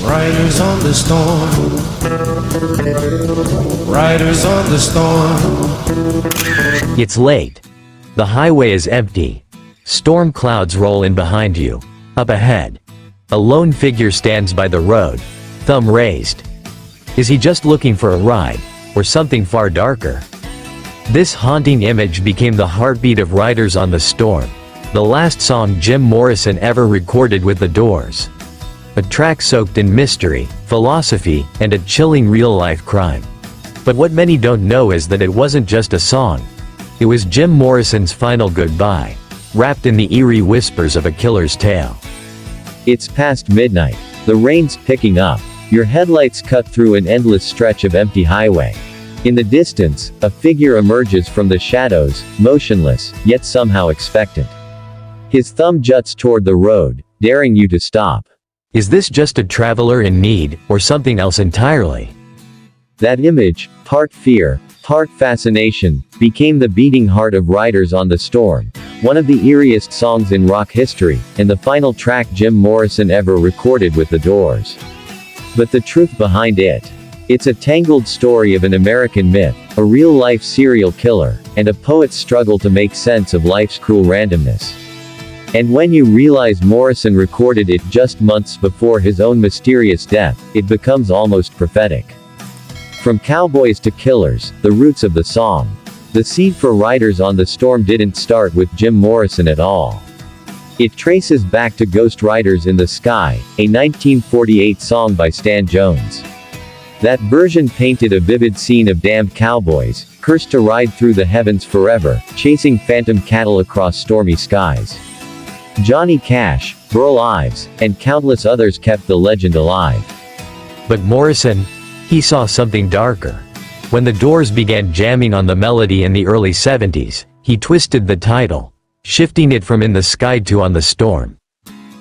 Riders on the storm. Riders on the storm. It's late. The highway is empty. Storm clouds roll in behind you. Up ahead, a lone figure stands by the road, thumb raised. Is he just looking for a ride, or something far darker? This haunting image became the heartbeat of Riders on the Storm, the last song Jim Morrison ever recorded with the Doors. A track soaked in mystery, philosophy, and a chilling real-life crime. But what many don't know is that it wasn't just a song. It was Jim Morrison's final goodbye, wrapped in the eerie whispers of a killer's tale. It's past midnight. The rain's picking up. Your headlights cut through an endless stretch of empty highway. In the distance, a figure emerges from the shadows, motionless, yet somehow expectant. His thumb juts toward the road, daring you to stop. Is this just a traveler in need, or something else entirely? That image, part fear, part fascination, became the beating heart of Riders on the Storm, one of the eeriest songs in rock history, and the final track Jim Morrison ever recorded with the Doors. But the truth behind it? It's a tangled story of an American myth, a real-life serial killer, and a poet's struggle to make sense of life's cruel randomness. And when you realize Morrison recorded it just months before his own mysterious death, it becomes almost prophetic. From cowboys to killers, the roots of the song. The seed for Riders on the Storm didn't start with Jim Morrison at all. It traces back to Ghost Riders in the Sky, a 1948 song by Stan Jones. That version painted a vivid scene of damned cowboys, cursed to ride through the heavens forever, chasing phantom cattle across stormy skies. Johnny Cash, Burl Ives, and countless others kept the legend alive. But Morrison, he saw something darker. When the Doors began jamming on the melody in the early 70s, he twisted the title, shifting it from In the Sky to On the Storm.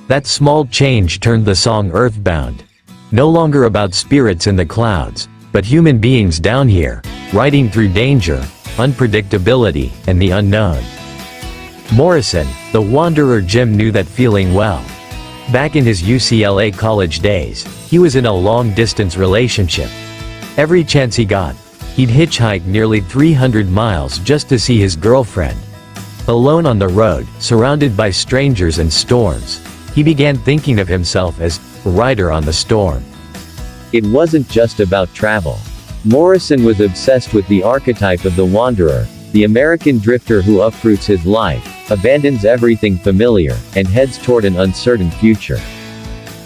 That small change turned the song earthbound. No longer about spirits in the clouds, but human beings down here, riding through danger, unpredictability, and the unknown. Morrison, the wanderer Jim knew that feeling well. Back in his UCLA college days, he was in a long-distance relationship. Every chance he got, he'd hitchhike nearly 300 miles just to see his girlfriend. Alone on the road, surrounded by strangers and storms, he began thinking of himself as a rider on the storm. It wasn't just about travel. Morrison was obsessed with the archetype of the wanderer, the American drifter who uproots his life, abandons everything familiar, and heads toward an uncertain future.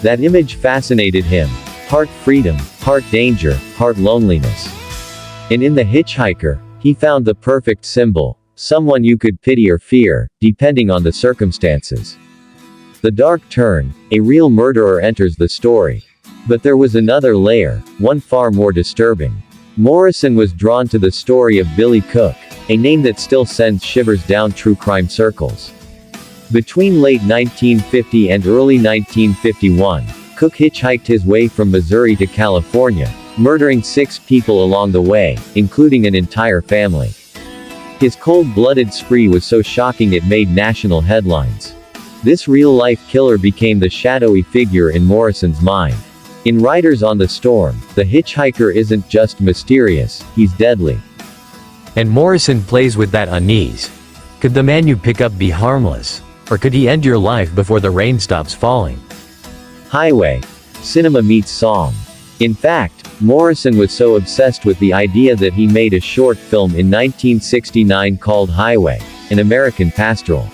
That image fascinated him. Part freedom, part danger, part loneliness. And in the hitchhiker, he found the perfect symbol, someone you could pity or fear, depending on the circumstances. The dark turn, a real murderer enters the story. But there was another layer, one far more disturbing. Morrison was drawn to the story of Billy Cook, a name that still sends shivers down true crime circles. Between late 1950 and early 1951, Cook hitchhiked his way from Missouri to California, murdering 6 people along the way, including an entire family. His cold-blooded spree was so shocking it made national headlines. This real-life killer became the shadowy figure in Morrison's mind. In Riders on the Storm, the hitchhiker isn't just mysterious, he's deadly. And Morrison plays with that unease. Could the man you pick up be harmless? Or could he end your life before the rain stops falling? Highway. Cinema meets song. In fact, Morrison was so obsessed with the idea that he made a short film in 1969 called Highway, an American pastoral.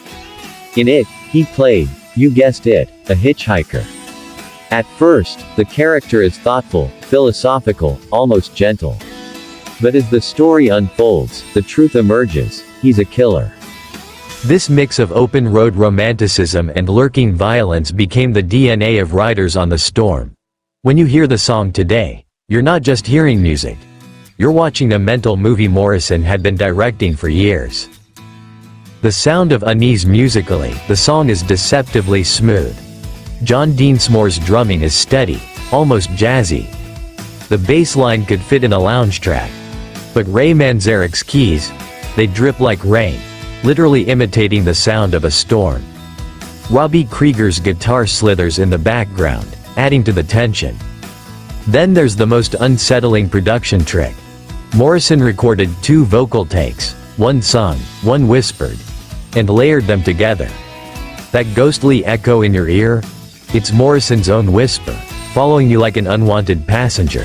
In it, he played, you guessed it, a hitchhiker. At first, the character is thoughtful, philosophical, almost gentle. But as the story unfolds, the truth emerges, he's a killer. This mix of open-road romanticism and lurking violence became the DNA of Riders on the Storm. When you hear the song today, you're not just hearing music. You're watching a mental movie Morrison had been directing for years. The sound of unease musically, the song is deceptively smooth. John Deansmore's drumming is steady, almost jazzy. The bass line could fit in a lounge track. But Ray Manzarek's keys, they drip like rain, literally imitating the sound of a storm. Robbie Krieger's guitar slithers in the background, adding to the tension. Then there's the most unsettling production trick. Morrison recorded 2 vocal takes, one sung, one whispered, and layered them together. That ghostly echo in your ear? It's Morrison's own whisper, following you like an unwanted passenger.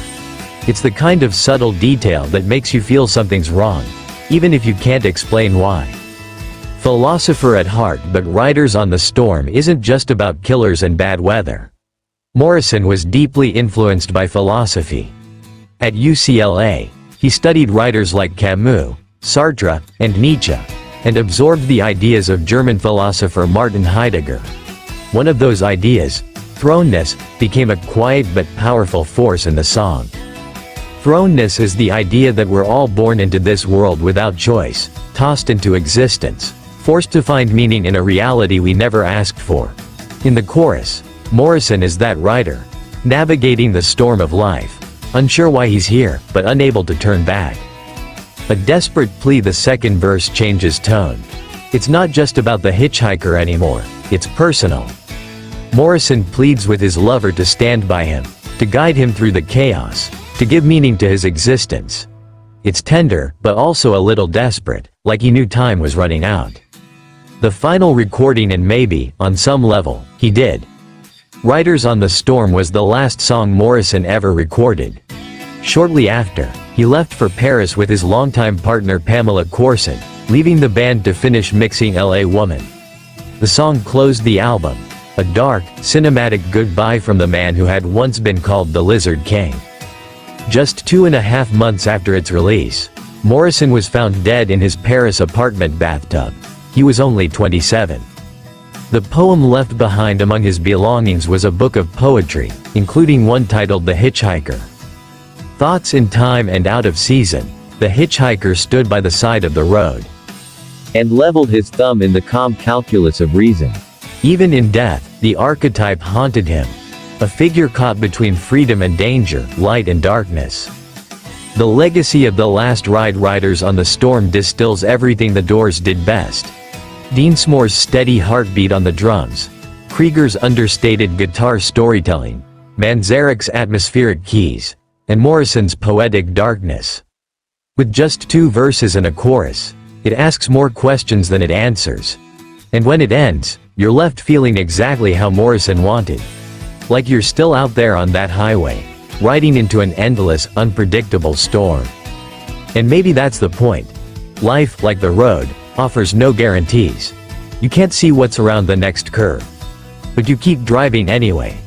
It's the kind of subtle detail that makes you feel something's wrong, even if you can't explain why. Philosopher at heart, but Riders on the Storm isn't just about killers and bad weather. Morrison was deeply influenced by philosophy. At UCLA, he studied writers like Camus, Sartre, and Nietzsche, and absorbed the ideas of German philosopher Martin Heidegger. One of those ideas, thrownness, became a quiet but powerful force in the song. Thrownness is the idea that we're all born into this world without choice, tossed into existence, forced to find meaning in a reality we never asked for. In the chorus, Morrison is that rider, navigating the storm of life, unsure why he's here, but unable to turn back. A desperate plea. The second verse changes tone. It's not just about the hitchhiker anymore, it's personal. Morrison pleads with his lover to stand by him, to guide him through the chaos, to give meaning to his existence. It's tender, but also a little desperate, like he knew time was running out. The final recording, and maybe, on some level, he did. Riders on the Storm was the last song Morrison ever recorded. Shortly after, he left for Paris with his longtime partner Pamela Corson, leaving the band to finish mixing LA Woman. The song closed the album, a dark, cinematic goodbye from the man who had once been called the Lizard King. Just 2.5 months after its release, Morrison was found dead in his Paris apartment bathtub. He was only 27. The poem left behind among his belongings was a book of poetry, including one titled The Hitchhiker. Thoughts in time and out of season, the hitchhiker stood by the side of the road and leveled his thumb in the calm calculus of reason. Even in death, the archetype haunted him. A figure caught between freedom and danger, light and darkness. The legacy of the last ride, Riders on the Storm, distills everything the Doors did best. Deansmore's steady heartbeat on the drums, Krieger's understated guitar storytelling, Manzarek's atmospheric keys, and Morrison's poetic darkness. With just 2 verses and a chorus, it asks more questions than it answers. And when it ends, you're left feeling exactly how Morrison wanted. Like you're still out there on that highway, riding into an endless, unpredictable storm. And maybe that's the point. Life, like the road, offers no guarantees. You can't see what's around the next curve. But you keep driving anyway.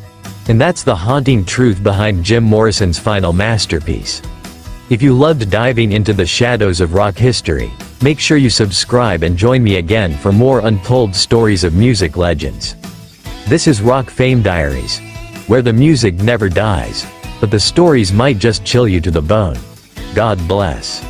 And that's the haunting truth behind Jim Morrison's final masterpiece. If you loved diving into the shadows of rock history, make sure you subscribe and join me again for more untold stories of music legends. This is Rock Fame Diaries, where the music never dies, but the stories might just chill you to the bone. God bless.